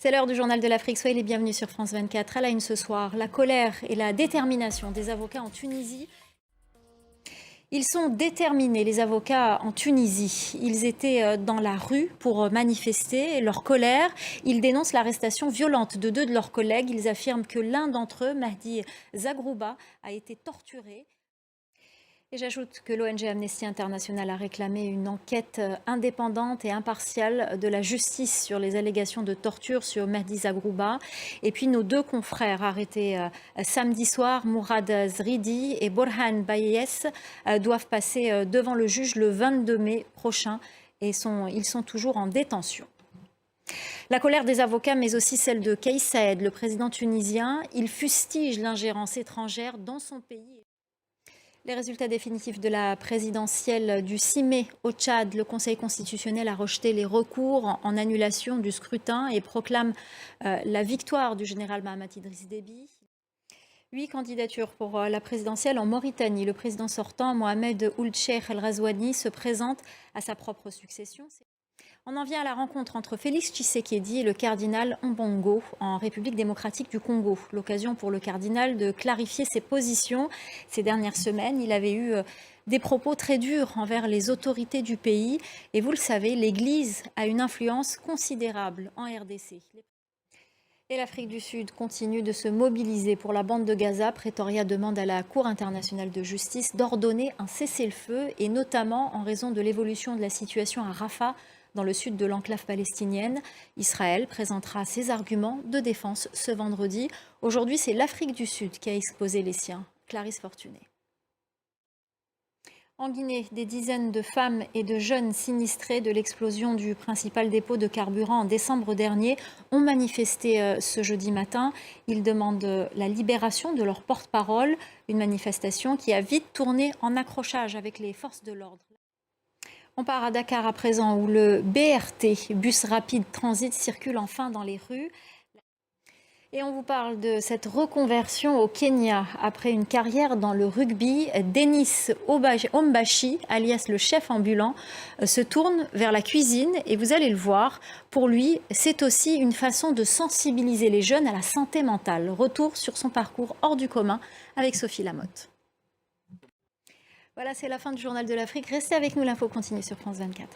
C'est l'heure du journal de l'Afrique. Soyez les bienvenus sur France 24. À la une ce soir, la colère et la détermination des avocats en Tunisie. Ils sont déterminés, les avocats en Tunisie. Ils étaient dans la rue pour manifester leur colère. Ils dénoncent l'arrestation violente de deux de leurs collègues. Ils affirment que l'un d'entre eux, Mahdi Zagrouba, a été torturé. Et j'ajoute que l'ONG Amnesty International a réclamé une enquête indépendante et impartiale de la justice sur les allégations de torture sur Mahdi Zagrouba. Et puis nos deux confrères arrêtés samedi soir, Mourad Zridi et Borhan Bayes, doivent passer devant le juge le 22 mai prochain et ils sont toujours en détention. La colère des avocats, mais aussi celle de Kais Saied, le président tunisien. Il fustige l'ingérence étrangère dans son pays. Les résultats définitifs de la présidentielle du 6 mai au Tchad, le Conseil constitutionnel a rejeté les recours en annulation du scrutin et proclame la victoire du général Mahamat Idriss Déby. 8 candidatures pour la présidentielle en Mauritanie. Le président sortant, Mohamed Ould Cheikh El Razouani, se présente à sa propre succession. On en vient à la rencontre entre Félix Tshisekedi et le cardinal Mbongo en République démocratique du Congo. L'occasion pour le cardinal de clarifier ses positions. Ces dernières semaines, il avait eu des propos très durs envers les autorités du pays. Et vous le savez, l'Église a une influence considérable en RDC. Et l'Afrique du Sud continue de se mobiliser pour la bande de Gaza. Pretoria demande à la Cour internationale de justice d'ordonner un cessez-le-feu, et notamment en raison de l'évolution de la situation à Rafah, dans le sud de l'enclave palestinienne. Israël présentera ses arguments de défense ce vendredi. Aujourd'hui, c'est l'Afrique du Sud qui a exposé les siens. Clarisse Fortuné. En Guinée, des dizaines de femmes et de jeunes sinistrés de l'explosion du principal dépôt de carburant en décembre dernier ont manifesté ce jeudi matin. Ils demandent la libération de leur porte-parole, une manifestation qui a vite tourné en accrochage avec les forces de l'ordre. On part à Dakar à présent, où le BRT, bus rapide transit, circule enfin dans les rues. Et on vous parle de cette reconversion au Kenya. Après une carrière dans le rugby, Denis Ombashi, alias le chef ambulant, se tourne vers la cuisine. Et vous allez le voir, pour lui, c'est aussi une façon de sensibiliser les jeunes à la santé mentale. Retour sur son parcours hors du commun avec Sophie Lamotte. Voilà, c'est la fin du Journal de l'Afrique. Restez avec nous, l'info continue sur France 24.